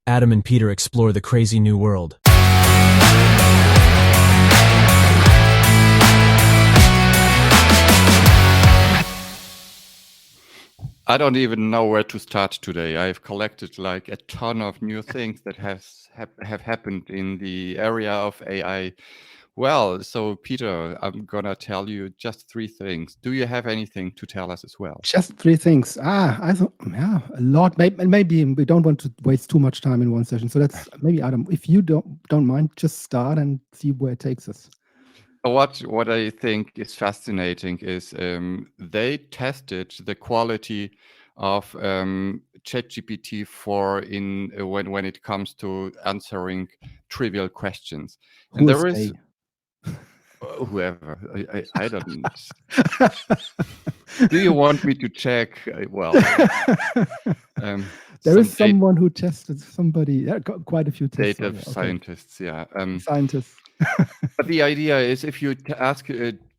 Adam and Peter explore the crazy new world. I don't even know where to start today. I've collected like a ton of new things that have happened in the area of AI. Well, so Peter, I'm gonna tell you just 3 things. Do you have anything to tell us as well? Just 3 things. I thought, yeah, a lot. Maybe we don't want to waste too much time in one session. So that's maybe, Adam, if you don't mind, just start and see where it takes us. What I think is fascinating is they tested the quality of ChatGPT4 in when it comes to answering trivial questions. And Who there is is whoever I don't. Do you want me to check? Well, there is someone who tested somebody. Quite a few tests. Data scientists, yeah. Scientists. But the idea is if you ask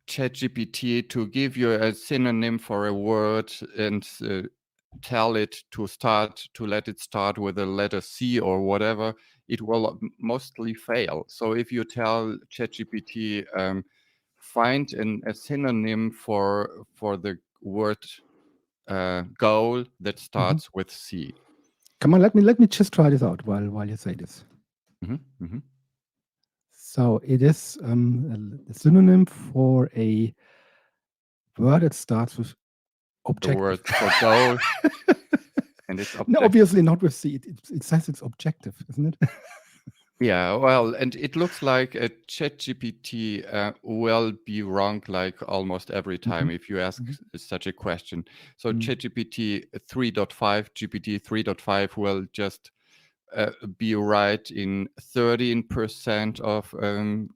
ChatGPT to give you a synonym for a word and tell it to let it start with a letter C or whatever, it will mostly fail. So if you tell ChatGPT, find a synonym for the word goal that starts with C. Come on, let me just try this out while you say this. So it is a synonym for a word that starts with objective. The word for goal. And it's objective. No, obviously not with C. It says it's objective, isn't it? Yeah, well, and it looks like a ChatGPT will be wrong like almost every time if you ask such a question. So ChatGPT 3.5, GPT 3.5 will just be right in 13% of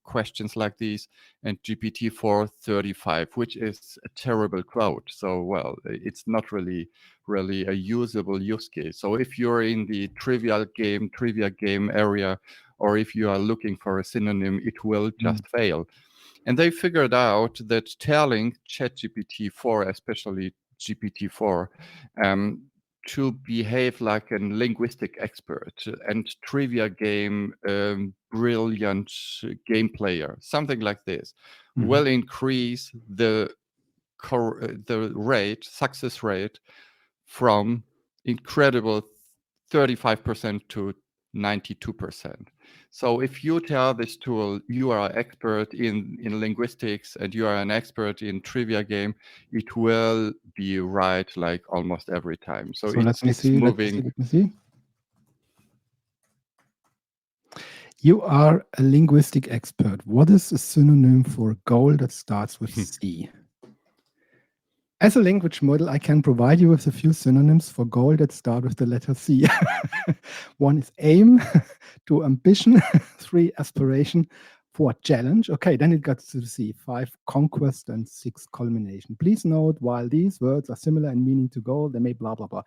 questions like these, and GPT4 35, which is a terrible quote. So, well, it's not really a usable use case. So if you're in the trivia game area, or if you are looking for a synonym, it will just fail. And they figured out that telling ChatGPT4, especially GPT4, to behave like a linguistic expert and trivia game brilliant game player, something like this, will increase the success rate from incredible 35% to 92%. So if you tell this tool you are an expert in linguistics and you are an expert in trivia game, it will be right like almost every time. So let me see. Let me see. You are a linguistic expert. What is a synonym for goal that starts with C? As a language model, I can provide you with a few synonyms for goal that start with the letter C. 1 is aim, 2 ambition, 3 aspiration, 4 challenge. Okay, then it got to C. 5 conquest and 6 culmination. Please note, while these words are similar in meaning to goal, they may blah, blah, blah.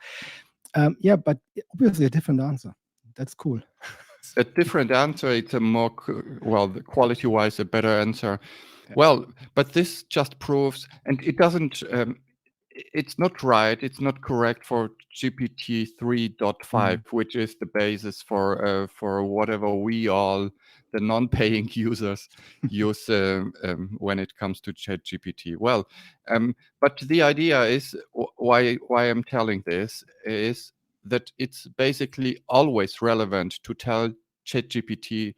Yeah, but obviously a different answer. That's cool. A different answer. It's a more, well, quality-wise, a better answer. Well, but this just proves, and it doesn't, it's not right, it's not correct for GPT 3.5, which is the basis for whatever we all, the non-paying users, use when it comes to ChatGPT. Well, but the idea is, why I'm telling this, is that it's basically always relevant to tell ChatGPT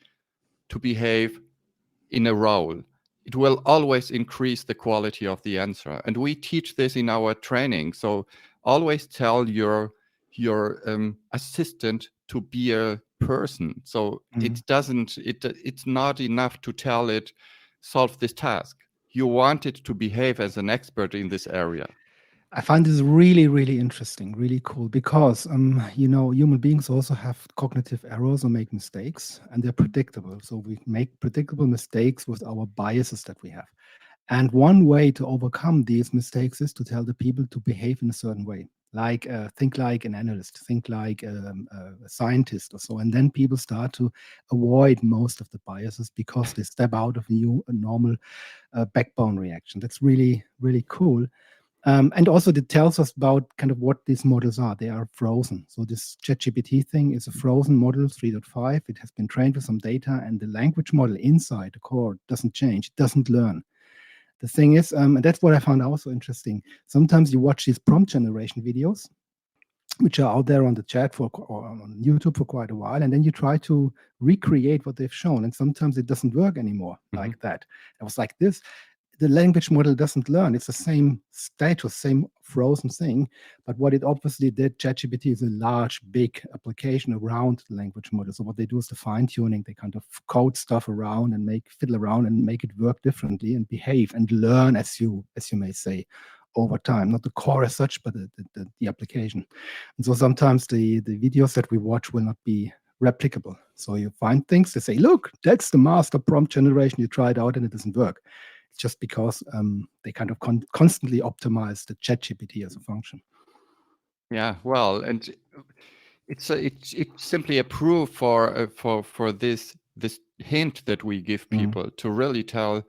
to behave in a role. It will always increase the quality of the answer. And we teach this in our training. So always tell your assistant to be a person. So it's not enough to tell it, solve this task. You want it to behave as an expert in this area. I find this really, really interesting, really cool, because, human beings also have cognitive errors or make mistakes, and they're predictable. So we make predictable mistakes with our biases that we have. And one way to overcome these mistakes is to tell the people to behave in a certain way. Like, think like an analyst, think like a scientist or so. And then people start to avoid most of the biases because they step out of a normal backbone reaction. That's really, really cool. And also it tells us about kind of what these models are. They are frozen. So this ChatGPT thing is a frozen model 3.5. It has been trained with some data, and the language model inside the core doesn't change. It doesn't learn. The thing is, and that's what I found also interesting. Sometimes you watch these prompt generation videos, which are out there on the chat or on YouTube for quite a while, and then you try to recreate what they've shown, and sometimes it doesn't work anymore like that. It was like this. The language model doesn't learn. It's the same status, same frozen thing. But what it obviously did, ChatGPT is a large, big application around the language model. So what they do is the fine tuning. They kind of code stuff around and fiddle around and make it work differently and behave and learn, as you may say, over time. Not the core as such, but the application. And so sometimes the videos that we watch will not be replicable. So you find things to say, look, that's the master prompt generation. You try it out and it doesn't work. It's just because they kind of constantly optimize the ChatGPT as a function. Yeah, well, and it's simply a proof for this hint that we give people to really tell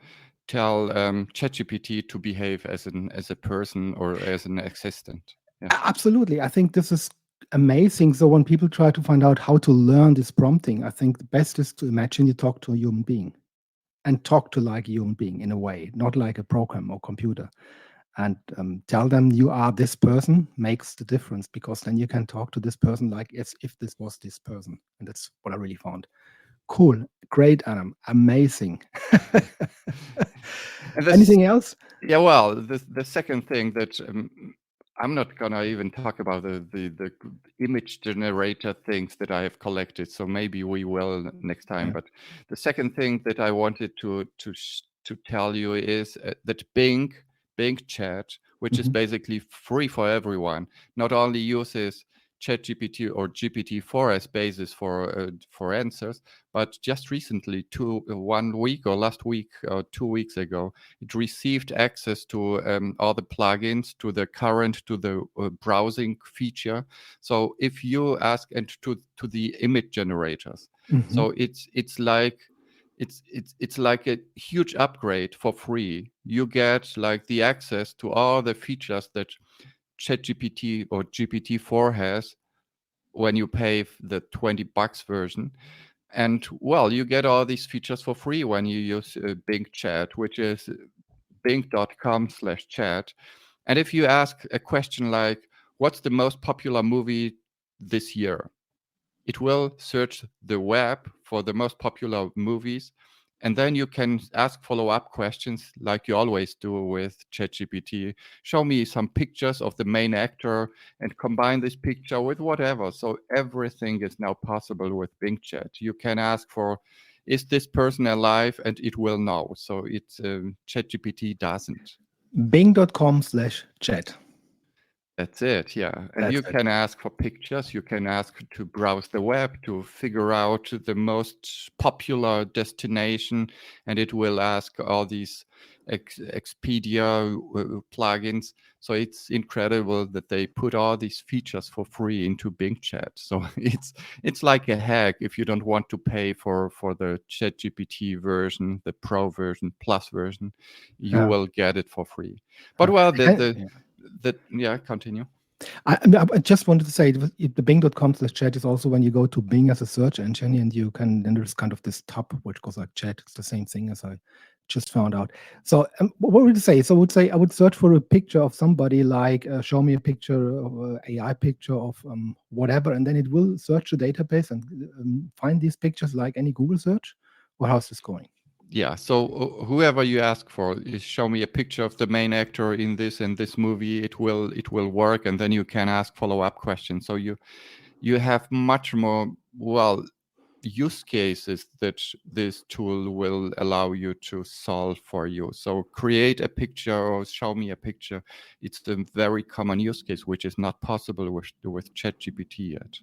ChatGPT to behave as a person or as an assistant. Yeah. Absolutely, I think this is amazing. So when people try to find out how to learn this prompting, I think the best is to imagine you talk to a human being. And talk to like a human being in a way, not like a program or computer. And tell them you are this person makes the difference, because then you can talk to this person like as if this was this person. And that's what I really found. Cool. Great, Adam. Amazing. Anything else? Yeah, well, the second thing that I'm not gonna even talk about the image generator things that I have collected. So maybe we will next time. Yeah. But the second thing that I wanted to tell you is that Bing Chat, which is basically free for everyone, not only uses ChatGPT or GPT4 as basis for answers, but just recently, 1 week or last week or 2 weeks ago, it received access to all the plugins, to the browsing feature. So if you ask, and to the image generators, so it's like a huge upgrade for free. You get like the access to all the features that ChatGPT or GPT4 has when you pay the $20 version. And well, you get all these features for free when you use Bing Chat, which is bing.com/chat. And if you ask a question like, what's the most popular movie this year? It will search the web for the most popular movies. And then you can ask follow-up questions like you always do with ChatGPT. Show me some pictures of the main actor and combine this picture with whatever. So everything is now possible with Bing Chat. You can ask for, is this person alive? And it will know. So it's ChatGPT doesn't. Bing.com/chat. That's it, yeah. And you can ask for pictures, you can ask to browse the web to figure out the most popular destination, and it will ask all these Expedia plugins. So it's incredible that they put all these features for free into Bing Chat. So it's like a hack if you don't want to pay for the ChatGPT version, the Pro version, Plus version, you will get it for free. But well, continue. I just wanted to say the Bing.com/chat is also when you go to Bing as a search engine, and then there's kind of this tab which goes like chat. It's the same thing as I just found out. So what would you say? So I would search for a picture of somebody, like show me a picture of AI picture of whatever, and then it will search the database and find these pictures like any Google search. Or how's this going? Yeah, so whoever you ask for, show me a picture of the main actor in this and this movie, it will work, and then you can ask follow-up questions. So you have much more use cases that this tool will allow you to solve for you. So create a picture or show me a picture. It's the very common use case, which is not possible with ChatGPT yet.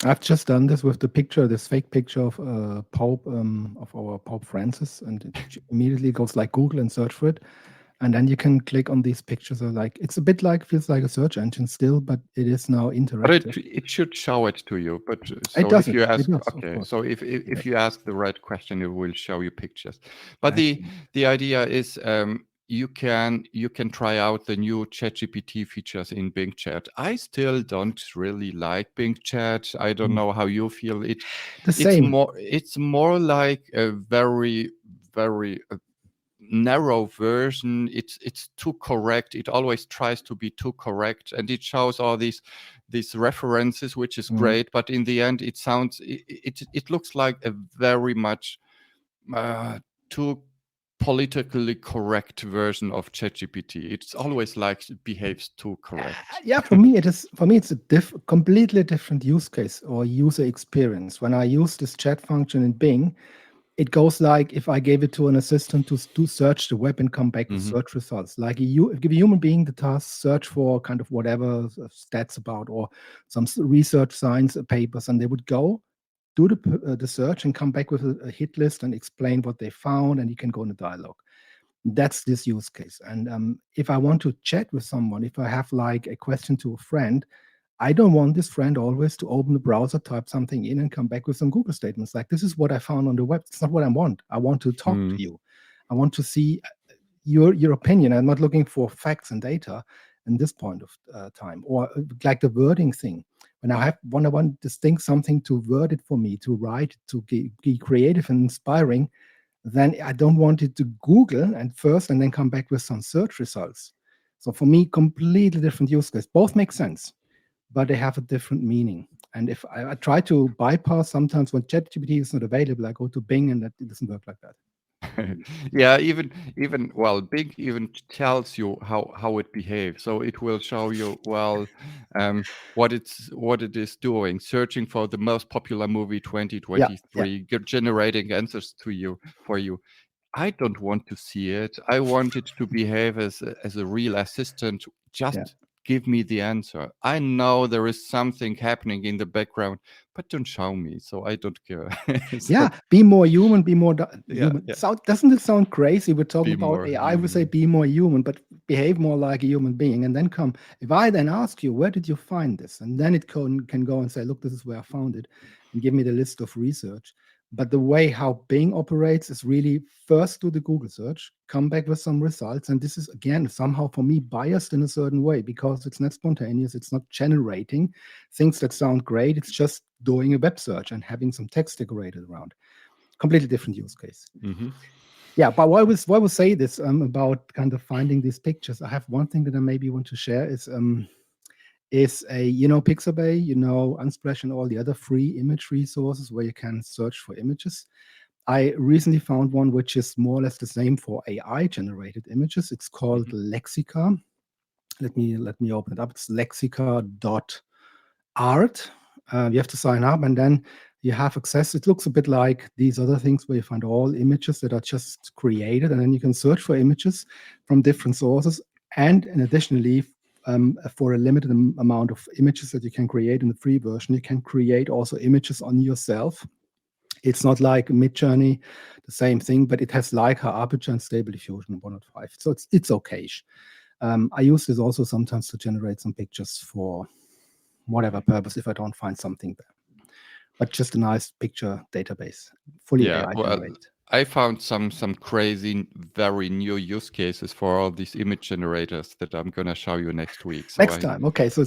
I've just done this with the picture, this fake picture of Pope, of our Pope Francis, and it immediately goes like Google and search for it, and then you can click on these pictures. It's a bit feels like a search engine still, but it is now interactive. But it should show it to you. But so it does. If you ask, okay, so if you ask the right question, it will show you pictures. But the idea is, you can try out the new ChatGPT features in Bing Chat. I still don't really like Bing Chat. I don't know how you feel. It's more like a very narrow version. It's too correct. It always tries to be too correct, and it shows all these references, which is great. But in the end, it looks like a very much too politically correct version of ChatGPT. It's always like it behaves too correct. Yeah, for me it's a completely different use case or user experience. When I use this chat function in Bing, it goes like if I gave it to an assistant to search the web and come back with search results. Like give a human being the task, search for kind of whatever stats about or some research science papers, and they would go do the search and come back with a hit list and explain what they found, and you can go in a dialogue. That's this use case. And if I want to chat with someone, if I have like a question to a friend, I don't want this friend always to open the browser, type something in, and come back with some Google statements like, this is what I found on the web. It's not what I want. I want to talk to you. I want to see your opinion. I'm not looking for facts and data in this point of time. Or like the wording thing. When I want to think something to word it for me, to write, to be creative and inspiring, then I don't want it to Google and then come back with some search results. So for me, completely different use case. Both make sense, but they have a different meaning. And if I try to bypass sometimes when ChatGPT is not available, I go to Bing, and it doesn't work like that. Yeah, even Bing even tells you how it behaves. So it will show you what it is doing, searching for the most popular movie 2023, generating answers for you. I don't want to see it. I want it to behave as a real assistant. Just give me the answer. I know there is something happening in the background, but don't show me. So I don't care. Be more human, be more human. Doesn't it sound crazy? We're talking about AI. I would say be more human, but behave more like a human being. And then if I then ask you, where did you find this? And then it can go and say, look, this is where I found it, and give me the list of research. But the way how Bing operates is really first do the Google search, come back with some results. And this is, again, somehow for me biased in a certain way because it's not spontaneous. It's not generating things that sound great. It's just doing a web search and having some text decorated around. Completely different use case. Yeah, but why we say this about kind of finding these pictures? I have one thing that I maybe want to share is Pixabay, Unsplash, and all the other free image resources where you can search for images. I recently found one which is more or less the same for AI-generated images. It's called Lexica. Let me open it up. It's lexica.art. You have to sign up, and then you have access. It looks a bit like these other things where you find all images that are just created, and then you can search for images from different sources. And additionally, for a limited amount of images that you can create in the free version, you can create also images on yourself. It's not like Midjourney, the same thing, but it has Leica, Aperture, and Stable Diffusion 105. So it's okay-ish. I use this also sometimes to generate some pictures for whatever purpose if I don't find something there. But just a nice picture database, fully AI generated. I found some crazy, very new use cases for all these image generators that I'm going to show you next week. So next time. Okay, so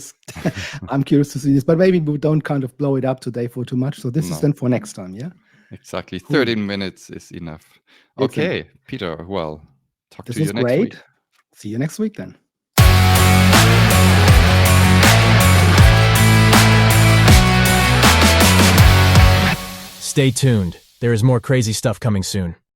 I'm curious to see this, but maybe we don't kind of blow it up today for too much. So this is then for next time, yeah? Exactly. 13 minutes is enough. Okay, Peter, talk to you next week. This is great. See you next week then. Stay tuned. There is more crazy stuff coming soon.